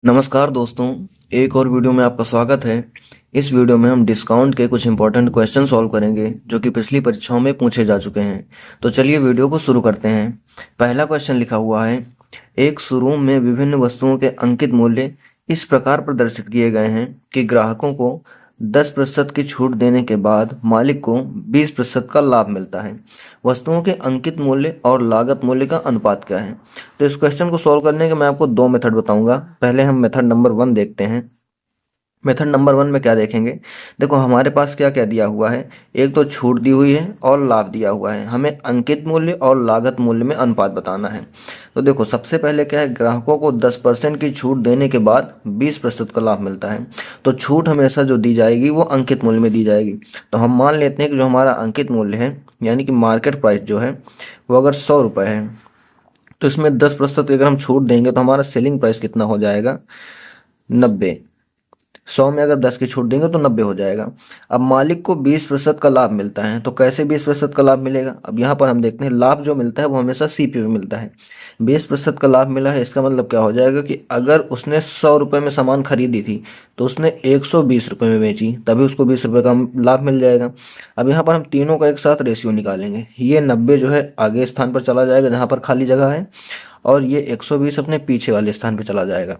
नमस्कार दोस्तों, एक और वीडियो में आपका स्वागत है। इस वीडियो में हम डिस्काउंट के कुछ इंपॉर्टेंट क्वेश्चन सॉल्व करेंगे जो कि पिछली परीक्षाओं में पूछे जा चुके हैं। तो चलिए वीडियो को शुरू करते हैं। पहला क्वेश्चन लिखा हुआ है, एक शोरूम में विभिन्न वस्तुओं के अंकित मूल्य इस प्रकार प्रदर्शित किए गए हैं कि ग्राहकों को 10% की छूट देने के बाद मालिक को 20% का लाभ मिलता है। वस्तुओं के अंकित मूल्य और लागत मूल्य का अनुपात क्या है? तो इस क्वेश्चन को सॉल्व करने के मैं आपको दो मेथड बताऊंगा। पहले हम मेथड नंबर 1 देखते हैं। मेथड नंबर 1 में क्या देखेंगे, देखो हमारे पास क्या क्या दिया हुआ है। एक तो छूट दी हुई है और लाभ दिया हुआ है। हमें अंकित मूल्य और लागत मूल्य में अनुपात बताना है। तो देखो सबसे पहले क्या है, ग्राहकों को 10% की छूट देने के बाद 20% का लाभ मिलता है। तो छूट हमेशा जो दी जाएगी वो अंकित मूल्य में दी जाएगी। तो हम मान लेते हैं कि जो हमारा अंकित मूल्य है यानी कि मार्केट प्राइस जो है वो अगर 100 रुपये है, तो इसमें 10% अगर हम छूट देंगे तो हमारा सेलिंग प्राइस कितना हो जाएगा, 90। 100 में अगर 10 की छूट देंगे तो 90 हो जाएगा। अब मालिक को 20% का लाभ मिलता है, तो कैसे 20% का लाभ मिलेगा? अब यहाँ पर हम देखते हैं लाभ जो मिलता है वो हमेशा सीपी में मिलता है। 20% का लाभ मिला है, इसका मतलब क्या हो जाएगा कि अगर उसने 100 रुपये में सामान खरीदी थी तो उसने 120 रुपये में बेची, तभी उसको 20 रुपये का लाभ मिल जाएगा। अब यहाँ पर हम तीनों का एक साथ रेशियो निकालेंगे। ये 90 जो है आगे स्थान पर चला जाएगा जहाँ पर खाली जगह है, और ये 120 अपने पीछे वाले स्थान पर चला जाएगा।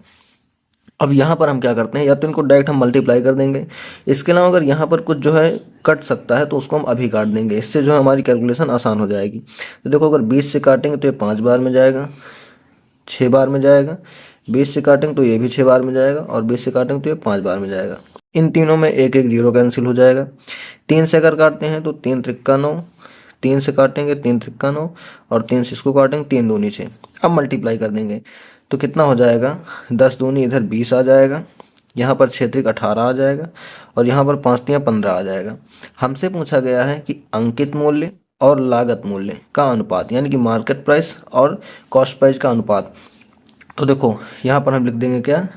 अब यहाँ पर हम क्या करते हैं, या तो इनको डायरेक्ट हम मल्टीप्लाई कर देंगे। इसके अलावा अगर यहाँ पर कुछ जो है कट सकता है तो उसको हम अभी काट देंगे। इससे जो है हमारी कैलकुलेशन आसान हो जाएगी। तो देखो अगर 20 से काटेंगे तो ये 5 बार में जाएगा, 6 बार में जाएगा। 20 से काटेंगे तो ये भी 6 बार में जाएगा, और 20 से काटेंगे तो ये 5 बार में जाएगा। इन तीनों में एक एक जीरो कैंसिल हो जाएगा। 3 से अगर काटते हैं तो 3 त्रिक्का 9, 3 से काटेंगे 3 त्रिक्का 9, और 3 से इसको काटेंगे 3 दूनी 6। अब मल्टीप्लाई कर देंगे तो कितना हो जाएगा, 10 दूनी इधर 20 आ जाएगा, यहाँ पर 6 त्रिक 18 आ जाएगा, और यहाँ पर 5 तियाँ 15 आ जाएगा। हमसे पूछा गया है कि अंकित मूल्य और लागत मूल्य का अनुपात, यानी कि मार्केट प्राइस और कॉस्ट प्राइस का अनुपात। तो देखो यहाँ पर हम लिख देंगे क्या,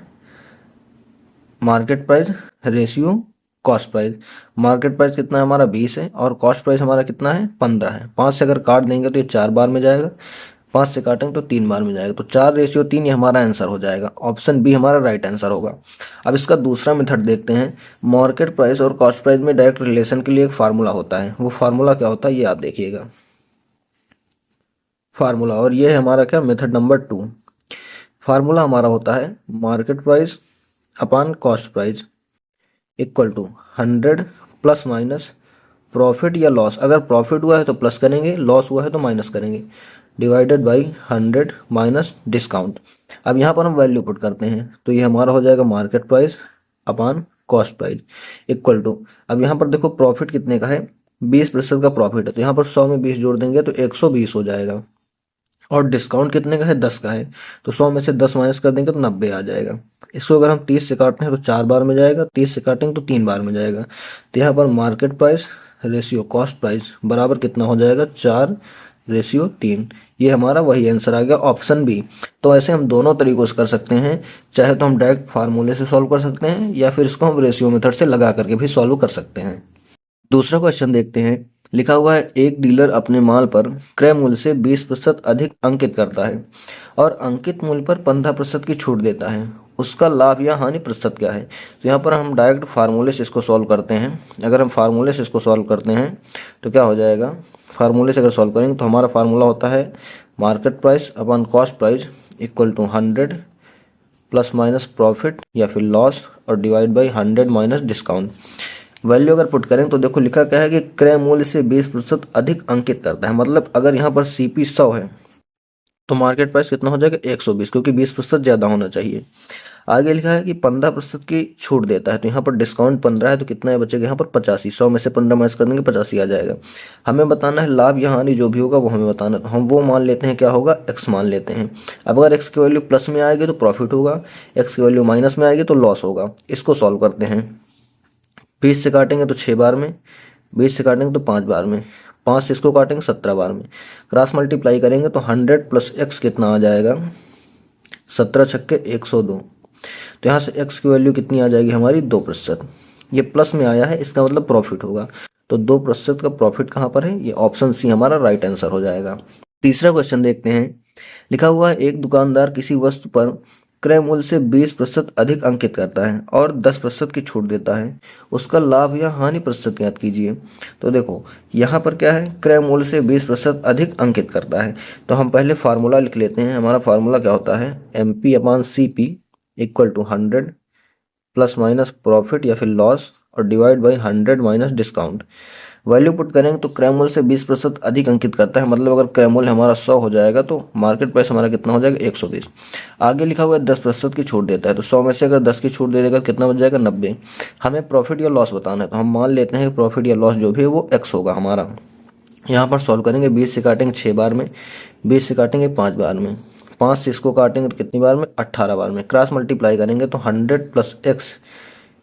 market price ratio cost price. Market price कितना है हमारा 20 है, और कॉस्ट प्राइस हमारा कितना है 15 है। 5 से अगर काट देंगे तो ये 4 बार में जाएगा, 5 से काटेंगे तो 3 बार में जाएगा। तो 4:3 ये हमारा आंसर हो जाएगा। ऑप्शन बी हमारा राइट आंसर होगा। अब इसका दूसरा मेथड देखते हैं। मार्केट प्राइस और कॉस्ट प्राइस में डायरेक्ट रिलेशन के लिए एक फार्मूला होता है। वो फार्मूला क्या होता है ये आप देखिएगा, फार्मूला। और ये है हमारा क्या, मेथड नंबर 2। फार्मूला हमारा होता है market price upon cost price equal to 100 plus minus profit या लॉस। अगर प्रॉफिट हुआ है तो प्लस करेंगे, लॉस हुआ है तो माइनस करेंगे, डिवाइडेड बाई 100 माइनस डिस्काउंट। अब यहाँ पर हम वैल्यू पुट करते हैं तो ये हमारा हो जाएगा market price upon cost price equal to, अब यहाँ पर देखो प्रॉफिट कितने का है, 20% का प्रॉफिट है, तो यहाँ पर 100 में 20 जोड़ देंगे तो 120 हो जाएगा। और डिस्काउंट कितने का है, 10 का है, तो 100 में से 10 माइनस कर देंगे तो 90 आ जाएगा। इसको अगर हम 30 से काटते हैं तो 4 बार में जाएगा, 30 से काटेंगे तो 3 बार में जाएगा। तो यहाँ पर market price ratio cost price बराबर कितना हो जाएगा, 4:3। ये हमारा वही आंसर आ गया, ऑप्शन बी। तो ऐसे हम दोनों तरीकों से कर सकते हैं। चाहे तो हम डायरेक्ट फार्मूले से सॉल्व कर सकते हैं, या फिर इसको हम रेशियो मेथड से लगा करके भी सॉल्व कर सकते हैं। दूसरा क्वेश्चन देखते हैं। लिखा हुआ है, एक डीलर अपने माल पर क्रय मूल्य से 20% अधिक अंकित करता है और अंकित मूल्य पर 15% की छूट देता है। उसका लाभ या हानि प्रतिशत क्या है? तो यहाँ पर हम डायरेक्ट फार्मूले से इसको सॉल्व करते हैं। अगर हम फार्मूले से इसको सॉल्व करते हैं तो क्या हो जाएगा, फार्मूले से अगर सॉल्व करेंगे तो हमारा फार्मूला होता है market price upon cost price equal to 100 plus minus profit या फिर लॉस, और divide by 100 minus discount. Value अगर पुट करें तो देखो लिखा क्या है कि क्रय मूल्य से 20% अधिक अंकित करता है। मतलब अगर यहाँ पर सीपी 100 है तो मार्केट प्राइस कितना हो जाएगा, 120, क्योंकि 20% ज़्यादा होना चाहिए। आगे लिखा है कि 15% की छूट देता है, तो यहाँ पर डिस्काउंट 15 है तो कितना है बचेगा यहाँ पर 85। 100 में से 15 माइनस कर देंगे 85 आ जाएगा। हमें बताना है लाभ या हानि, जो भी होगा वो हमें बताना है। तो हम वो मान लेते हैं, क्या होगा, एक्स मान लेते हैं। अब अगर एक्स की वैल्यू प्लस में आएगी तो प्रॉफिट होगा, एक्स की वैल्यू माइनस में आएगी तो लॉस होगा। इसको सॉल्व करते हैं। 20 से काटेंगे तो 6 बार में, 20 से काटेंगे तो 5 बार में, 5 से इसको काटेंगे 17 बार में। क्रॉस मल्टीप्लाई करेंगे तो 100 प्लस एक्स कितना आ जाएगा, 17 छक्के 102। तो यहाँ से एक्स की वैल्यू कितनी आ जाएगी हमारी, 2%। ये प्लस में आया है, इसका मतलब प्रॉफिट होगा। तो 2% का प्रॉफिट कहाँ पर है, ये ऑप्शन सी हमारा राइट आंसर हो जाएगा। तीसरा क्वेश्चन देखते हैं। लिखा हुआ है, एक दुकानदार किसी वस्तु पर क्रय मूल्य से 20% अधिक अंकित करता है और 10% की छूट देता है, उसका लाभ या हानि प्रतिशत ज्ञात कीजिए। तो देखो यहाँ पर क्या है, क्रय मूल्य से 20% अधिक अंकित करता है, तो हम पहले फार्मूला लिख लेते हैं। हमारा फार्मूला क्या होता है, MP/CP equal to 100 plus minus profit या फिर लॉस और divide by 100 minus discount. Value put करेंगे तो क्रय मूल्य से 20% अधिक अंकित करता है, मतलब अगर क्रय मूल्य हमारा 100 हो जाएगा तो मार्केट प्राइस हमारा कितना हो जाएगा, 120। आगे लिखा हुआ है 10% की छूट देता है, तो 100 में से अगर 10 की छूट दे देगा कितना बच जाएगा, 90। हमें प्रॉफिट या लॉस बताना है, तो हम मान लेते हैं कि प्रॉफिट या लॉस जो भी है वो x होगा हमारा। यहाँ पर सॉल्व करेंगे, 20 से काटेंगे 6 बार में, 20 से काटेंगे 5 बार में, 5 से इसको काटेंगे तो कितनी बार में, 18 बार में। क्रॉस मल्टीप्लाई करेंगे तो 100 प्लस एक्स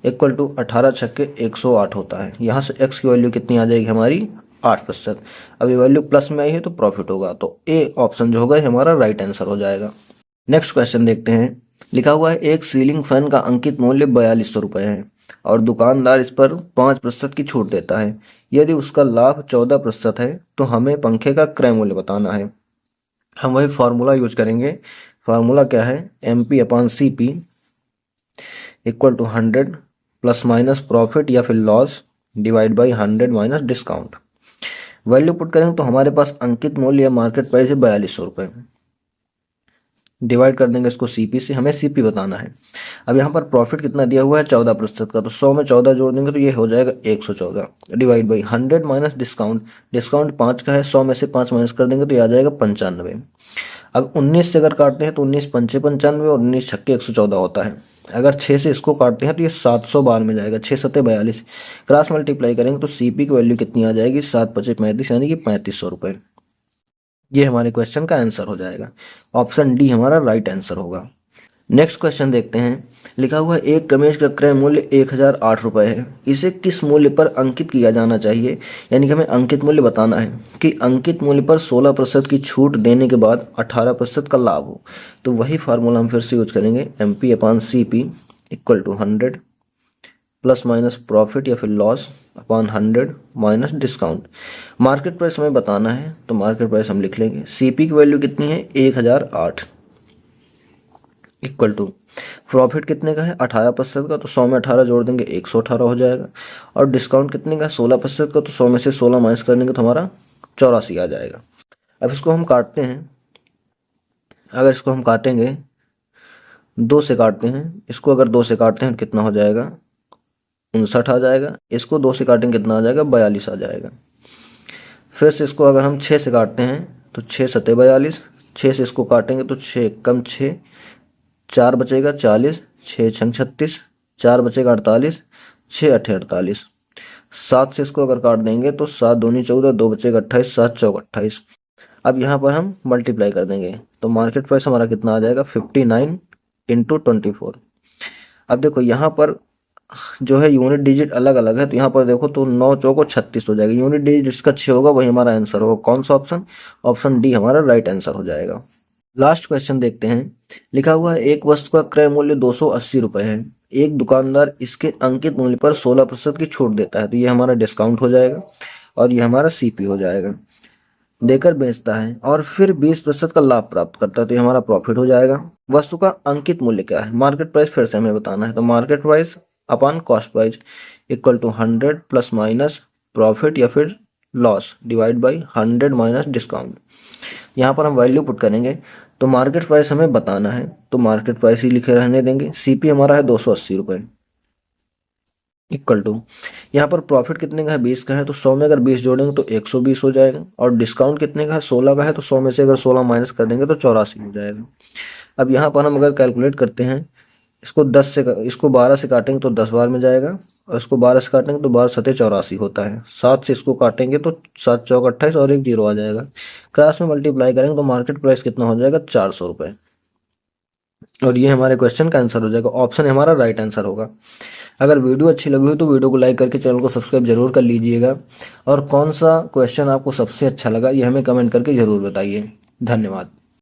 इक्वल टू 18 छक्के 108 होता है। यहाँ से x की वैल्यू कितनी आ जाएगी हमारी, 8%। अब ये वैल्यू प्लस में आई है तो प्रॉफिट होगा, तो ए ऑप्शन जो होगा हमारा राइट आंसर हो जाएगा। नेक्स्ट क्वेश्चन देखते हैं। लिखा हुआ है एक सीलिंग फैन का अंकित मूल्य 4200 रुपये है और दुकानदार इस पर 5% की छूट देता है। यदि उसका लाभ 14% है तो हमें पंखे का क्रय मूल्य बताना है। हम वही फार्मूला यूज करेंगे। फार्मूला क्या है, MP/CP equal to 100 plus minus profit या फिर loss divide by 100 minus discount. Value put करेंगे तो हमारे पास अंकित मूल्य या मार्केट प्राइस है 4200 रुपये। डिवाइड कर देंगे इसको CP से, हमें CP बताना है। अब यहाँ पर प्रॉफिट कितना दिया हुआ है, 14% का, तो 100 में 14 जोड़ देंगे तो ये हो जाएगा 114 divide by 100 minus discount. Discount 5 का है, 100 में से 5 माइनस कर देंगे तो ये आ जाएगा 95। अब 19 से अगर काटते हैं तो 19 पंचे 95 और 19 छक्के 114 होता है। अगर 6 से इसको काटते हैं तो ये 700 बार में जाएगा, 6 सत्ते 42। क्रॉस मल्टीप्लाई करेंगे तो CP की वैल्यू कितनी आ जाएगी, 7 पचे 35 यानी कि 3500 रुपये। ये हमारे क्वेश्चन का आंसर हो जाएगा। ऑप्शन डी हमारा राइट आंसर होगा। नेक्स्ट क्वेश्चन देखते हैं। लिखा हुआ है एक कमीज का क्रय मूल्य 1008 रुपये है, इसे किस मूल्य पर अंकित किया जाना चाहिए। यानी कि हमें अंकित मूल्य बताना है कि अंकित मूल्य पर 16% की छूट देने के बाद 18% का लाभ हो। तो वही फार्मूला हम फिर से यूज करेंगे, MP/CP equal to 100 plus minus profit या फिर loss upon 100 minus discount. Market price हमें बताना है, तो मार्केट प्राइस हम लिख लेंगे। CP की वैल्यू कितनी है, 1008 इक्वल टू प्रॉफिट कितने का है, 18% का, तो 100 में 18 जोड़ देंगे 118 हो जाएगा। और डिस्काउंट कितने का, 16% का, तो 100 में से 16 माइनस कर देंगे तो हमारा 84 आ जाएगा। अब इसको हम काटते हैं। अगर इसको हम काटेंगे 2 से काटते हैं, इसको अगर 2 से काटते हैं तो कितना हो जाएगा, 59 आ जाएगा। इसको 2 से काटेंगे कितना आ जाएगा, 42 आ जाएगा। फिर से इसको अगर हम 6 से काटते हैं तो 6 सत्ते 42, 6 से इसको काटेंगे तो 6 कम 6, 4 बचेगा 40, 6 छंग 36, 4 बचेगा 48, 6 अट्ठे 48। 7 से इसको अगर काट देंगे तो 7 दूनी 14, 2 बचेगा 28, 7 चौक 28। अब यहाँ पर हम मल्टीप्लाई कर देंगे तो मार्केट प्राइस हमारा कितना आ जाएगा, 59 इंटू 24। अब देखो यहाँ पर जो है यूनिट डिजिट अलग अलग है, तो यहाँ पर देखो तो 9 चौको 36 हो जाएगा। यूनिट डिजिट जिसका 6 होगा वही हमारा आंसर होगा। कौन सा ऑप्शन, ऑप्शन डी हमारा राइट आंसर हो जाएगा। लास्ट क्वेश्चन देखते हैं। लिखा हुआ है एक वस्तु का क्रय मूल्य 280 रुपये है, एक दुकानदार इसके अंकित मूल्य पर 16% की छूट देता है, तो ये हमारा डिस्काउंट हो जाएगा और ये हमारा CP हो जाएगा। देकर बेचता है और फिर 20% का लाभ प्राप्त करता है, तो ये हमारा प्रॉफिट हो जाएगा। वस्तु का अंकित मूल्य क्या है, मार्केट प्राइस फिर से हमें बताना है, तो market price upon cost price equal to 100 plus minus profit या फिर loss divide by 100 minus discount. यहाँ पर हम वैल्यू पुट करेंगे तो मार्केट प्राइस हमें बताना है, तो मार्केट प्राइस ही लिखे रहने देंगे। CP हमारा है 280 रुपये इक्वल टू, यहाँ पर प्रॉफिट कितने का है, 20 का है, तो 100 में अगर 20 जोड़ेंगे तो 120 हो जाएगा। और डिस्काउंट कितने का है, 16 का है, तो 100 में से अगर 16 माइनस कर देंगे तो 84 हो जाएगा। अब यहाँ पर हम अगर कैलकुलेट करते हैं, इसको 12 से काटेंगे तो 10 बार में जाएगा और इसको 12 से काटेंगे तो 12 सत्ते 84 होता है। 7 से इसको काटेंगे तो 7 चौक 28 और एक 0 आ जाएगा। क्रॉस में मल्टीप्लाई करेंगे तो मार्केट प्राइस कितना हो जाएगा, 400 रुपये। और ये हमारे क्वेश्चन का आंसर हो जाएगा। ऑप्शन हमारा राइट आंसर होगा। अगर वीडियो अच्छी लगी हो तो वीडियो को लाइक करके चैनल को सब्सक्राइब जरूर कर लीजिएगा। और कौन सा क्वेश्चन आपको सबसे अच्छा लगा ये हमें कमेंट करके जरूर बताइए। धन्यवाद।